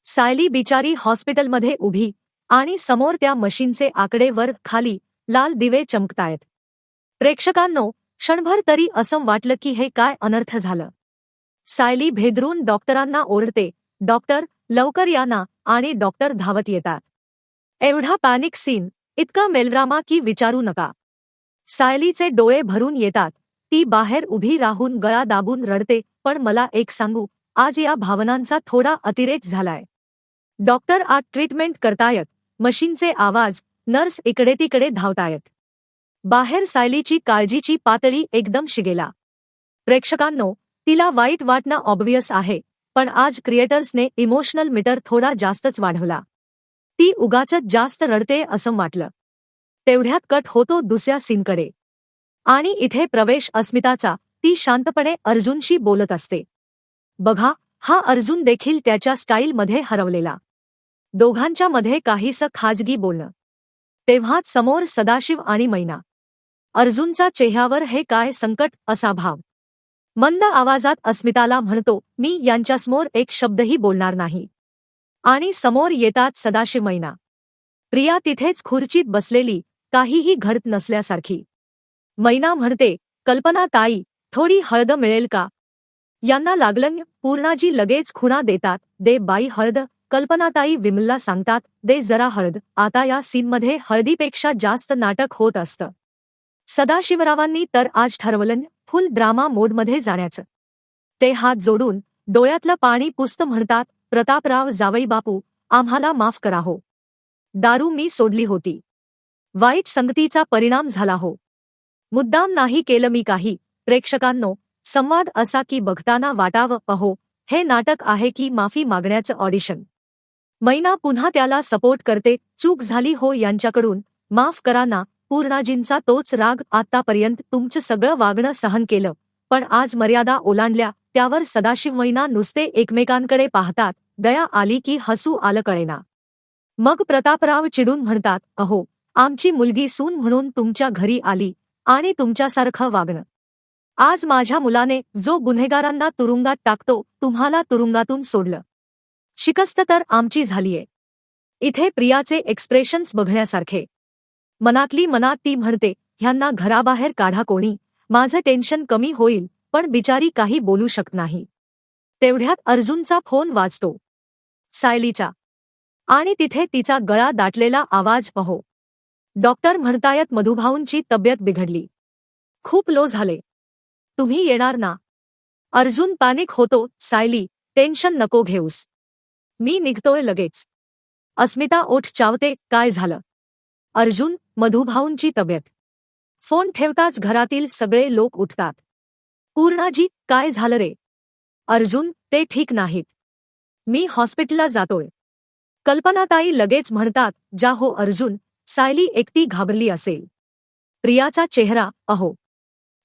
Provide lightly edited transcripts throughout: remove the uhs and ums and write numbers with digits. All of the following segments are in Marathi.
सायली बिचारी हॉस्पिटलमध्ये उभी आणि समोर त्या मशीनचे आकडे वर खाली लाल दिवे चमकतायत. प्रेक्षकांनो, क्षणभर तरी असं वाटलं की हे काय अनर्थ झालं. सायली भेदरून डॉक्टरांना ओरडते, "डॉक्टर, लवकर या ना," आणि डॉक्टर धावत येतात. एवढा पॅनिक सीन, इतका मेलड्रामा की विचारू नका. सायलीचे डोळे भरून येतात. ती बाहेर उभी राहून गळा दाबून रडते, "पण मला एक सांगू, आज या भावनांचा थोडा अतिरेक झालाय." डॉक्टर आत ट्रीटमेंट करतायत, मशीनचे आवाज, नर्स इकडे तिकडे धावतायत. बाहेर सायलीची काळजीची पातळी एकदम शिगेला. प्रेक्षकांनो, तिला वाईट वाटणं ऑब्व्हियस आहे, पण आज क्रिएटर्सने इमोशनल मीटर थोडा जास्तच वाढवला. ती उगाचच जास्त रडते असं वाटलं. तेवढ्यात कट होतो दुसऱ्या सीनकडे. आणि इथे प्रवेश अस्मिताचा. ती शांतपणे अर्जुनशी बोलत असते. बघा, हा अर्जुन देखील त्याच्या स्टाईलमध्ये हरवलेला. दोघांच्या मध्ये काहीसं खाजगी बोलणं. तेव्हाच समोर सदाशिव आणि मैना. अर्जुनचा चेहऱ्यावर हे काय संकट, असा भाव. मंद आवाजात अस्मिताला म्हणतो, "मी यांच्यासमोर एक शब्दही बोलणार नाही." आणि समोर येतात सदाशिव, मैना. प्रिया तिथेच खुर्चीत बसलेली, काहीही घडत नसल्यासारखी. मैना म्हणते, "कल्पना ताई, थोडी हळद मिळेल का?" यांना लागलं. पूर्णाजी लगेच खुणा देतात, "दे बाई हळद." कल्पनाताई विमलला सांगतात, "दे जरा हळद." आता या सीनमध्ये हळदीपेक्षा जास्त नाटक होत असतं. सदाशिवरावांनी तर आज ठरवलं फुल ड्रामा मोडमध्ये जाण्याचं. ते हात जोडून डोळ्यातलं पाणी पुसत म्हणतात, "प्रतापराव जावईबापू, आम्हाला माफ करा हो. दारू मी सोडली होती. वाईट संगतीचा परिणाम झाला हो. मुद्दाम नाही केलं मी काही." प्रेक्षकांनो, संवाद असा की बघताना वाटावं, "अहो, हे नाटक आहे की माफी मागण्याचं ऑडिशन?" मैना पुन्हा त्याला सपोर्ट करते, "चूक झाली हो यांच्याकडून, माफ करा ना." पूर्णाजींचा तोच राग, "आत्तापर्यंत तुमचं सगळं वागणं सहन केलं, पण आज मर्यादा ओलांडल्या." त्यावर सदाशिव, मैना नुसते एकमेकांकडे पाहतात. दया आली की हसू आलं कळेना. मग प्रतापराव चिडून म्हणतात, "अहो, आमची मुलगी सून म्हणून तुमच्या घरी आली आणि तुमच्यासारखं वागणं. आज माझ्या मुलाने जो गुन्हेगारांना तुरुंगात टाकतो, तुम्हाला तुरुंगातून सोडलं. शिकस्त तर आमची झालीये." इथे प्रियाचे एक्सप्रेशन्स बघण्यासारखे. मनातली मनात ती म्हणते, "ह्यांना घराबाहेर काढा कोणी, माझं टेन्शन कमी होईल." पण बिचारी काही बोलू शकत नाही. तेवढ्यात अर्जुनचा फोन वाजतो. सायलीचा. आणि तिथे तिचा गळा दाटलेला आवाज, "अहो, डॉक्टर म्हणतायत मधुभाऊंची तब्येत बिघडली. खूप लो झाले. तुम्ही येणार ना?" अर्जुन पॅनिक होतो, "सायली, टेन्शन नको घेऊस. मी निघतोय लगेच." अस्मिता ओठ चावते, "काय झालं?" अर्जुन, "मधुभाऊंची तब्येत." फोन ठेवताच घरातील सगळे लोक उठतात. पूर्णाजी, "काय झालं रे?" अर्जुन, "ते ठीक नाहीत. मी हॉस्पिटलला जातोय." कल्पनाताई लगेच म्हणतात, "जा हो अर्जुन, सायली एकटी घाबरली असेल." प्रियाचा चेहरा, "अहो."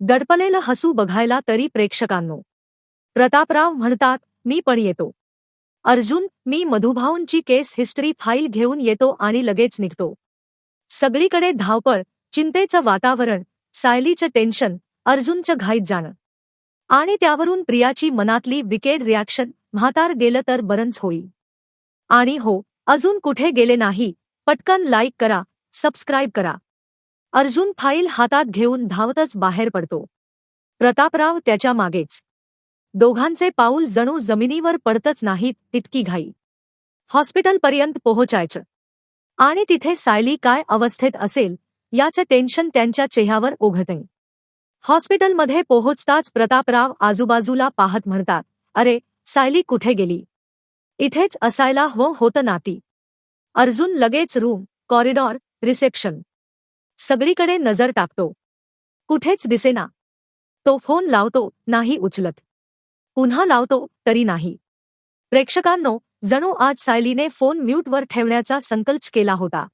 दडपलेलं हसू बघायला तरी प्रेक्षकांनो. प्रतापराव म्हणतात, "मी पण येतो." अर्जुन, "मी मधुभाऊंची केस हिस्ट्री फाईल घेऊन येतो आणि लगेच निघतो." सगळीकडे धावपळ, चिंतेचं वातावरण, सायलीचं टेन्शन, अर्जुनचं घाईत जाणं. आणि त्यावरून प्रियाची मनातली विकेड रिॲक्शन, म्हातार गेलं तर बरंच होईल. आणि हो, अजून कुठे गेले नाही, पटकन लाईक करा, सबस्क्राईब करा. अर्जुन फाईल हातात घेऊन धावतच बाहेर पडतो. प्रतापराव त्याच्या मागेच. दोघांचे पाऊल जणू जमिनीवर पडतच नाहीत, इतकी घाई. हॉस्पिटलपर्यंत पोहोचायचं. आणि तिथे सायली काय अवस्थेत असेल, याचं टेन्शन त्यांच्या चेहऱ्यावर ओघळतंय. हॉस्पिटलमध्ये पोहोचताच प्रतापराव आजूबाजूला पाहत म्हणतात, "अरे, सायली कुठे गेली? इथेच असायला हवं होतं ना ती." अर्जुन लगेच रूम, कॉरिडॉर, रिसेप्शन सगळीकडे नजर टाकतो. कुठेच दिसेना. तो फोन लावतो, नाही उचलत. पुन्हा लावतो, तरी नाही. प्रेक्षकांनो, जणू आज सायलीने फोन म्यूटवर ठेवण्याचा संकल्प केला होता.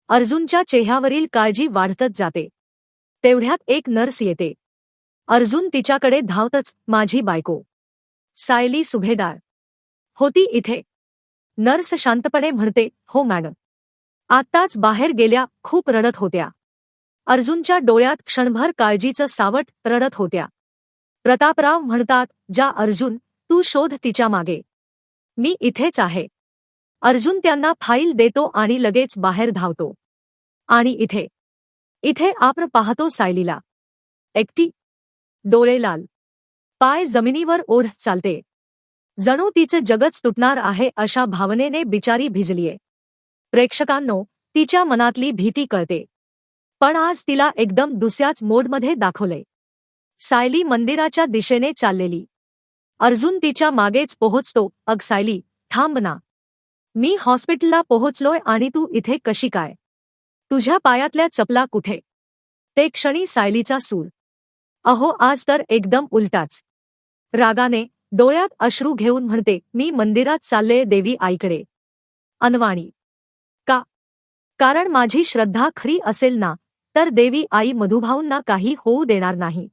अर्जुनच्या चेहऱ्यावरील काळजी वाढतच जाते. तेवढ्यात एक नर्स येते. अर्जुन तिच्याकडे धावतच, "माझी बायको सायली सुभेदार होती इथे." नर्स शांतपणे म्हणते, "हो मॅडम. आत्ताच बाहेर गेल्या, खूप रडत होत्या." अर्जुनच्या डोळ्यात क्षणभर काळजीचं सावट, रडत होत्या. प्रतापराव म्हणतात, "जा अर्जुन, तू शोध तिच्या मागे. मी इथेच आहे." अर्जुन त्यांना फाईल देतो आणि लगेच बाहेर धावतो. आणि इथे आपण पाहतो सायलीला एकटी, डोळे लाल, पाय जमिनीवर ओढ चालते. जणू तिचं जगच तुटणार आहे अशा भावनेने बिचारी भिजलीये. प्रेक्षकांनो, तिच्या मनातली भीती कळते. पण आज तिला एकदम दुसऱ्याच मोडमध्ये दाखवलंय. सायली मंदिराच्या दिशेने चाललेली. अर्जुन तिच्या मागेच पोहोचतो. अग सायली, थांब ना. मी हॉस्पिटलला पोहोचलोय आणि तू इथे कशी काय? तुझ्या पायातल्या चपला कुठे? ते क्षणी सायलीचा सूर. अहो, आज तर एकदम उलटाच. रागाने, डोळ्यात अश्रू घेऊन म्हणते, मी मंदिरात चालले देवी आईकडे. अनवाणी. का? कारण माझी श्रद्धा खरी असेल ना, तर देवी आई मधुभाऊंना काही होऊ देणार नाही.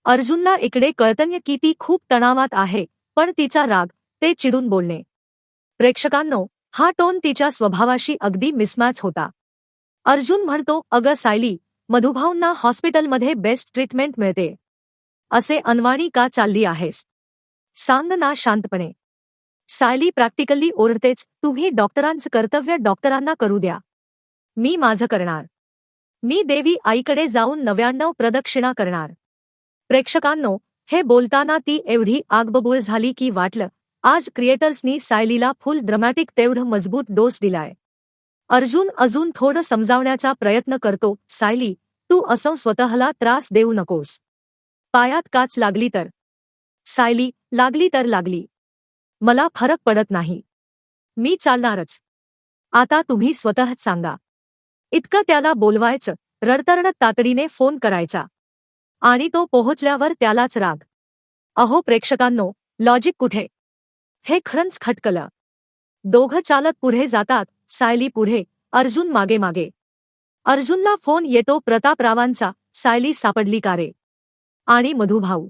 अर्जुनला इकडे कळतंय की ती खूप तणावात आहे, पण तिचा राग, ते चिडून बोलणे. प्रेक्षकांनो, हा टोन तिच्या स्वभावाशी अगदी मिसमॅच होता. अर्जुन म्हणतो, अगं सायली, मधुभाऊंना हॉस्पिटलमध्ये बेस्ट ट्रीटमेंट मिळते. असे अनवाणी का चालली आहेस? सांग ना शांतपणे. सायली प्रॅक्टिकली ओरडतेच, तुम्ही डॉक्टरांचं कर्तव्य डॉक्टरांना करू द्या. मी माझं करणार. मी देवी आईकडे जाऊन 99 प्रदक्षिणा करणार. प्रेक्षकांनो, हे बोलताना ती एवढी आगबबूळ झाली की वाटलं, आज क्रिएटर्सनी सायलीला फुल ड्रामॅटिक तेवढं मजबूत डोस दिलाय. अर्जुन अजून थोडं समजावण्याचा प्रयत्न करतो, सायली, तू असं स्वतःला त्रास देऊ नकोस. पायात काच लागली तर? सायली, लागली तर लागली. मला फरक पडत नाही. मी चालणारच. आता तुम्ही स्वतःच सांगा. इतकं त्याला बोलवायचं, रडतरडत तातडीने फोन करायचा. आणि तो पोहोचल्यावर त्यालाच राग. अहो प्रेक्षकांनो, लॉजिक कुठे? हे खरंच खटकलं. दोघं चालत पुढे जातात, सायली पुढे, अर्जुन मागे मागे. अर्जुनला फोन येतो प्रतापरावांचा, सायली सापडली का रे? आणि मधुभाऊ?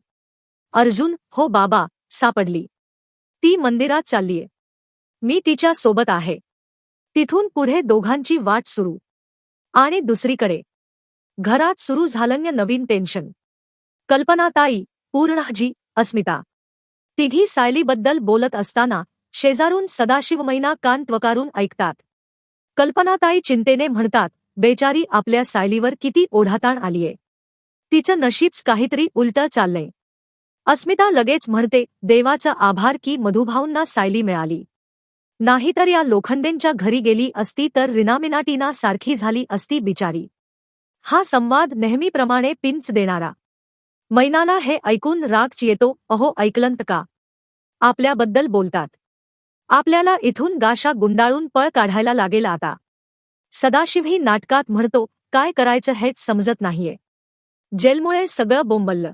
अर्जुन, हो बाबा, सापडली. ती मंदिरात चाललीये. मी तिच्या सोबत आहे. तिथून पुढे दोघांची वाट सुरू. आणि दुसरीकडे घरात सुरू झालं नवीन टेन्शन. कल्पनाताई, पूर्णाजी, अस्मिता. तिघी सायलीबद्दल बोलत असताना शेजारून सदाशिव मैना कान त्वकारून ऐकतात. कल्पनाताई चिंतेने म्हणतात, बेचारी आपल्या सायलीवर किती ओढाताण आलीये. तिचं नशीबच काहीतरी उलटं चाललंय. अस्मिता लगेच म्हणते, देवाचा आभार की मधुभाऊंना सायली मिळाली. नाहीतर या लोखंडेंच्या घरी गेली असती तर रिनामिनाटीना सारखी झाली असती बिचारी. हा संवाद नेहमीप्रमाणे पिंच देणारा. मैनाला हे ऐकून राग येतो. अहो ऐकलंत का? आपल्याबद्दल बोलतात. आपल्याला इथून गाशा गुंडाळून पळ काढायला लागेल आता. सदाशिवही नाटकात म्हणतो, काय करायचं हेच समजत नाहीये. जेलमुळे सगळं बोंबललं.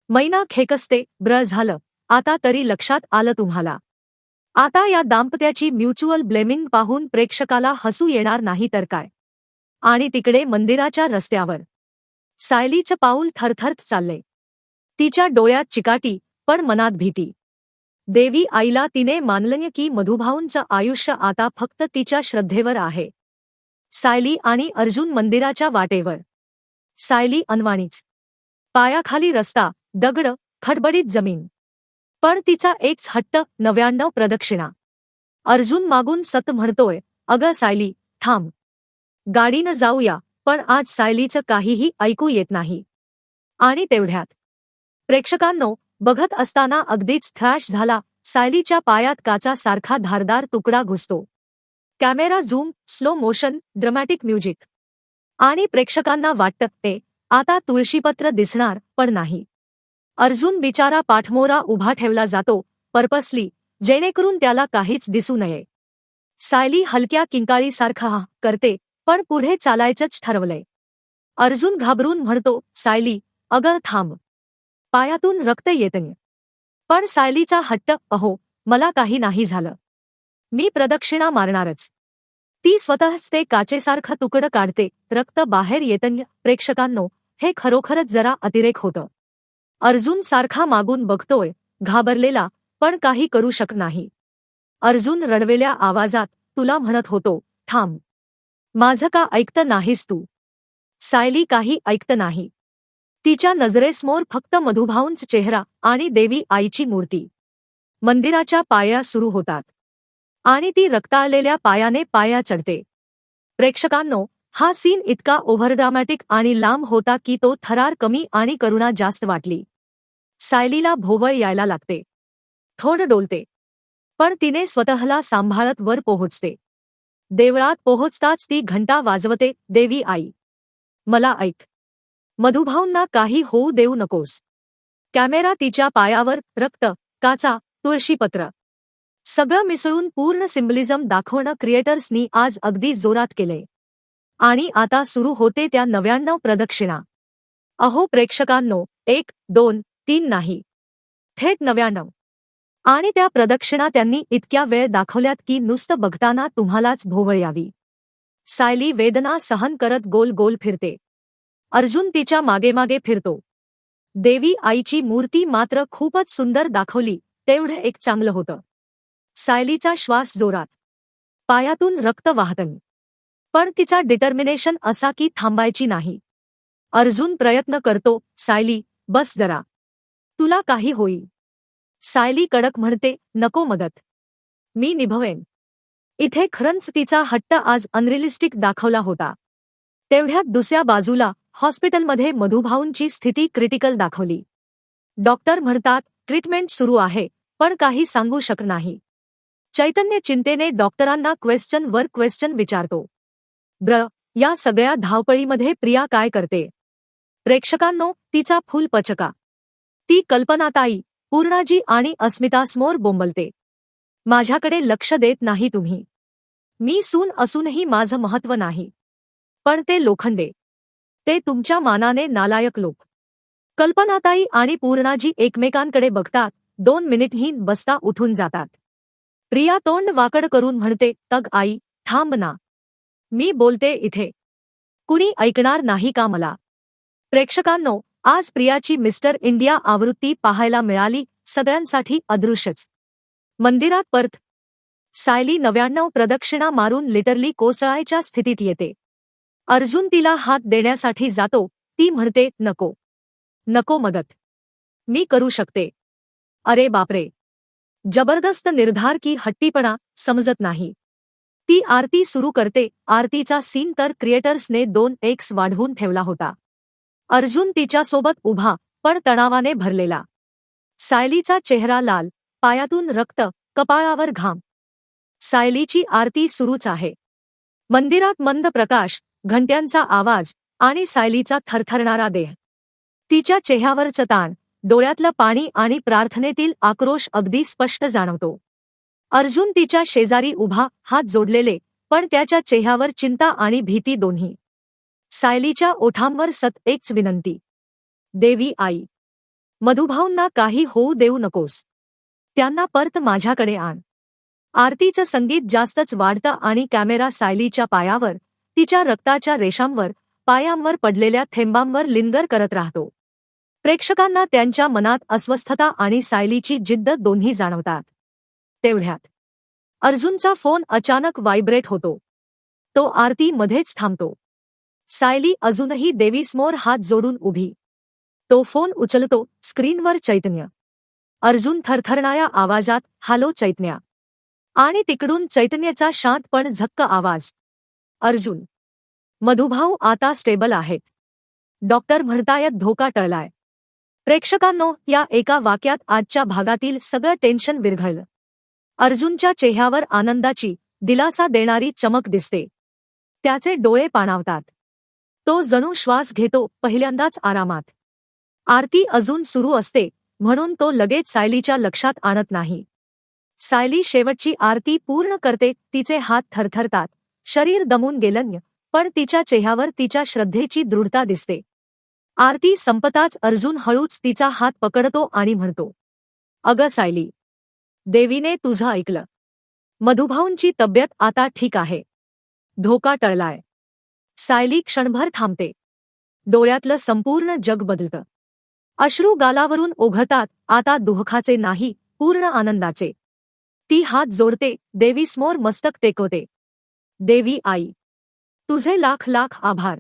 मैना खेकसते, ब्र झालं, आता तरी लक्षात आलं तुम्हाला. आता या दाम्पत्याची म्युच्युअल ब्लेमिंग पाहून प्रेक्षकाला हसू येणार नाही तर काय. आणि तिकडे मंदिराच्या रस्त्यावर सायलीचं पाऊल थरथरत चाललंय. तिच्या डोळ्यात चिकाटी, पण मनात भीती. देवी आईला तिने मानलंय की मधुभाऊंचं आयुष्य आता फक्त तिच्या श्रद्धेवर आहे. सायली आणि अर्जुन मंदिराच्या वाटेवर. सायली अनवाणीच. पायाखाली रस्ता, दगड, खडबडीत जमीन. पण तिचा एकच हट्ट, 99 प्रदक्षिणा. अर्जुन मागून सत म्हणतोय, अगं सायली, थांब. गाडीनं जाऊया. पण आज सायलीचं काहीही ऐकू येत नाही. आणि तेवढ्यात प्रेक्षकांनो, बघत असताना अगदीच थ्रॅश झाला. सायलीच्या पायात काचासारखा धारदार तुकडा घुसतो. Camera zoom, slow motion, dramatic music. आणि प्रेक्षकांना वाटतं ते आता तुळशीपत्र दिसणार, पण नाही. अर्जुन बिचारा पाठमोरा उभा ठेवला जातो, पर्पसली, जेणेकरून त्याला काहीच दिसू नये. सायली हलक्या किंकाळीसारखा हा करते, पण पुढे चालायचंच ठरवलंय. अर्जुन घाबरून म्हणतो, सायली, अगं थांब. पायातून रक्त येतंय. पण सायलीचा हट्ट, अहो, मला काही नाही झालं. मी प्रदक्षिणा मारणारच. ती स्वतःच ते काचेसारखं तुकडं काढते, रक्त बाहेर येतंय. प्रेक्षकांनो, हे खरोखरच जरा अतिरेक होतं. अर्जुन सारखा मागून बघतोय, घाबरलेला, पण काही करू शकत नाही. अर्जुन रडवेल्या आवाजात, तुला म्हणत होतो, थांब. माझं का ऐकत नाहीस तू? सायली काही ऐकत नाही. तिच्या नजरेसमोर फक्त मधुभाऊंचा चेहरा आणि देवी आईची मूर्ती. मंदिराच्या पायऱ्या सुरू होतात. आणि ती रक्ताळलेल्या पायाने पाया चढते. प्रेक्षकांनो, हा सीन इतका ओव्हरड्रामॅटिक आणि लांब होता की तो थरार कमी आणि करुणा जास्त वाटली. सायलीला भोवळ यायला लागते. थोडं डोलते. पण तिने स्वतःला सांभाळत वर पोहोचते. देवळात पोहोचताच ती घंटा वाजवते, देवी आई, मला ऐक. मधुभाऊंना काही होऊ देऊ नकोस. कॅमेरा तिच्या पायावर, रक्त, काचा, तुळशीपत्र सगळं मिसळून पूर्ण सिम्बलिझम दाखवणं क्रिएटर्सनी आज अगदी जोरात केलंय. आणि आता सुरू होते त्या 99 प्रदक्षिणा. अहो प्रेक्षकांनो, 1, 2, 3 नाही, थेट 99. आणि त्या प्रदक्षिणा त्यांनी इतक्या वेळ दाखवल्यात की नुसतं बघताना तुम्हालाच भोवळ यावी. सायली वेदना सहन करत गोल गोल फिरते. अर्जुन तिच्या मागेमागे फिरतो. देवी आईची मूर्ती मात्र खूपच सुंदर दाखवली, तेवढं एक चांगलं होतं. सायलीचा श्वास जोरात, पायातून रक्त वाहतंय. पण तिचा डिटर्मिनेशन असा की थांबायची नाही. अर्जुन प्रयत्न करतो, सायली, बस जरा. तुला काही होईल. सायली कडक म्हणते, नको मदत. मी निभवेन. इथे खरंच तिचा हट्ट आज अनरिलिस्टिक दाखवला होता. तेवढ्यात दुसऱ्या बाजूला हॉस्पिटलमध्ये मधुभाऊंची स्थिती क्रिटिकल दाखवली. डॉक्टर म्हणतात, ट्रीटमेंट सुरू आहे, पण काही सांगू शकत नाही. चैतन्य चिंतेने डॉक्टरांना क्वेश्चन वर क्वेश्चन विचारतो. या सगळ्या धावपळीमध्ये प्रिया काय करते? प्रेक्षकांनो, तिचा फुल पचका. ती कल्पनाताई, पूर्णाजी आणि अस्मितासमोर बोंबलते. माझ्याकडे लक्ष देत नाही तुम्ही. मी सून असूनही माझं महत्त्व नाही. पण ते लोखंडे. ते तुमच्या मानाने नालायक लोक. कल्पनाताई आणि पूर्णाजी एकमेकांकडे बघतात, 2 मिनिटही बसता उठून जातात. प्रिया तोंड वाकड करून म्हणते, तग आई, थांब ना. मी बोलते इथे. कुणी ऐकणार नाही का मला? प्रेक्षकांनो, आज प्रियाची मिस्टर इंडिया आवृत्ती पाहायला मिळाली, सगळ्यांसाठी अदृश्यच. मंदिरात परत सायली 99 प्रदक्षिणा मारून लिटरली कोसळायच्या स्थितीत येते. अर्जुन तिला हात देण्यासाठी जातो, ती म्हणते, नको. नको मदत. मी करू शकते. अरे बापरे. जबरदस्त निर्धार की हट्टीपणा, समजत नाही. ती आरती सुरू करते. आरतीचा सीन तर क्रिएटर्सने 2x वाढवून ठेवला होता. अर्जुन तिच्यासोबत उभा, पण तणावाने भरलेला. सायलीचा चेहरा लाल, पायातून रक्त, कपाळावर घाम. सायलीची आरती सुरूच आहे. मंदिरात मंद प्रकाश, घंट्यांचा आवाज आणि सायलीचा थरथरणारा देह. तिच्या चेहऱ्यावरचं ताण, डोळ्यातलं पाणी आणि प्रार्थनेतील आक्रोश अगदी स्पष्ट जाणवतो. अर्जुन तिच्या शेजारी उभा, हात जोडलेले, पण त्याच्या चेहऱ्यावर चिंता आणि भीती दोन्ही. सायलीच्या ओठांवर एकच विनंती, देवी आई, मधुभाऊंना काही होऊ देऊ नकोस. त्यांना परत माझ्याकडे आण. आरतीचं संगीत जास्तच वाढतं आणि कॅमेरा सायलीच्या पायावर, तिच्या रक्ताच्या रेषांवर, पायांवर पडलेल्या थेंबांवर लिंगर करत राहतो. प्रेक्षकांना त्यांच्या मनात अस्वस्थता आणि सायलीची जिद्द दोन्ही जाणवतात. तेवढ्यात अर्जुनचा फोन अचानक व्हायब्रेट होतो. तो आरतीमध्येच थांबतो. सायली अजूनही देवीसमोर हात जोडून उभी. तो फोन उचलतो, स्क्रीनवर चैतन्य. अर्जुन थरथरणाऱ्या आवाजात, हालो चैतन्या. आणि तिकडून चैतन्याचा शांत पण झक्क आवाज, अर्जुन, मधुभाऊ आता स्टेबल आहेत. डॉक्टर म्हणतायत धोका टळलाय. प्रेक्षकांनो, या एका वाक्यात आजच्या भागातील सगळं टेन्शन विरघळलं. अर्जुनच्या चेहऱ्यावर आनंदाची, दिलासा देणारी चमक दिसते. त्याचे डोळे पाणावतात. तो जणू श्वास घेतो, पहिल्यांदाच आरामात. आरती अजून सुरू असते, म्हणून तो लगेच सायलीच्या लक्षात आणत नाही. सायली शेवटची आरती पूर्ण करते. तिचे हात थरथरतात, शरीर दमून गेलं, पण तिच्या चेहऱ्यावर तिच्या श्रद्धेची दृढता दिसते. आरती संपताच अर्जुन हळूच तिचा हात पकडतो आणि म्हणतो, अगं सायली, देवीने तुझं ऐकलं. मधुभाऊंची तब्येत आता ठीक आहे. धोका टळलाय. सायली क्षणभर थांबते. डोळ्यातलं संपूर्ण जग बदलतं. अश्रू गालावरून ओघळतात, आता दुःखाचे नाही, पूर्ण आनंदाचे. ती हात जोडते, देवीसमोर मस्तक टेकवते. देवी आई, तुझे लाख लाख आभार.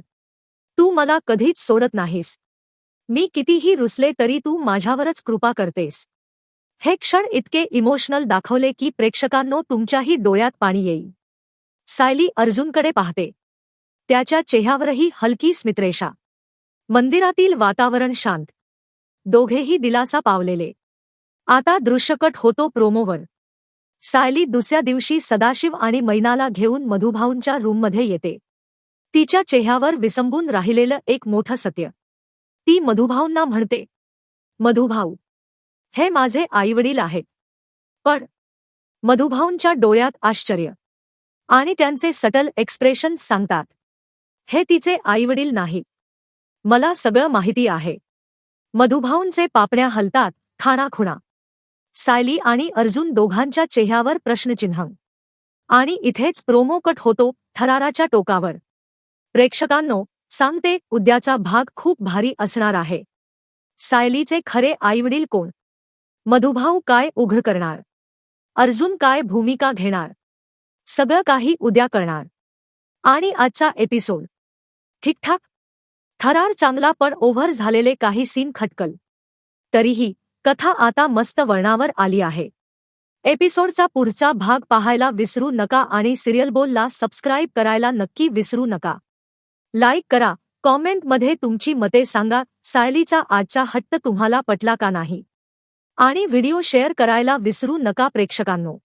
तू मला कधीच सोडत नाहीस. मी कितीही रुसले तरी तू माझ्यावरच कृपा करतेस. हे क्षण इतके इमोशनल दाखवले की प्रेक्षकांनो तुमच्याही डोळ्यात पाणी येईल. सायली अर्जुनकडे पाहते. त्याच्या चेहऱ्यावरही हलकी स्मितरेषा. मंदिरातील वातावरण शांत. दोघेही दिलासा पावलेले. आता दृश्यकट होतो प्रोमोवर. सायली दुसऱ्या दिवशी सदाशिव आणि मैनाला घेऊन मधुभाऊंच्या रूममध्ये येते. तिच्या चेहऱ्यावर विसंबून राहिलेलं एक मोठं सत्य. ती मधुभाऊंना म्हणते, मधुभाऊ, हे माझे आईवडील आहेत. पण मधुभाऊंच्या डोळ्यात आश्चर्य आणि त्यांचे सटल एक्सप्रेशन्स सांगतात, हे तिचे आईवडील नाहीत. मला सगळं माहिती आहे. मधुभाऊंचे पापण्या हलतात, खाणाखुणा. सायली आणि अर्जुन दोघांच्या चेहऱ्यावर प्रश्नचिन्ह. आणि इथेच प्रोमो कट होतो थराराच्या टोकावर. प्रेक्षकांनो, सांगते, उद्याचा भाग खूप भारी असणार आहे. सायलीचे खरे आईवडील कोण? मधुभाऊ काय उघड करणार? अर्जुन काय भूमिका घेणार? सगळं काही उद्या कळणार. आणि आजचा एपिसोड ठीकठाक. थरार चांगला पण ओव्हर झालेले काही सीन खटकल. तरीही कथा आता मस्त वळणावर आली आहे. एपिसोडचा पुढचा भाग पाहायला विसरू नका आणि सिरियल बोलला सबस्क्राईब करायला नक्की विसरू नका. लाईक करा, कॉमेंटमध्ये तुमची मते सांगा. सायलीचा आजचा हट्ट तुम्हाला पटला का नाही? आणि व्हिडिओ शेअर करायला विसरू नका प्रेक्षकांनो.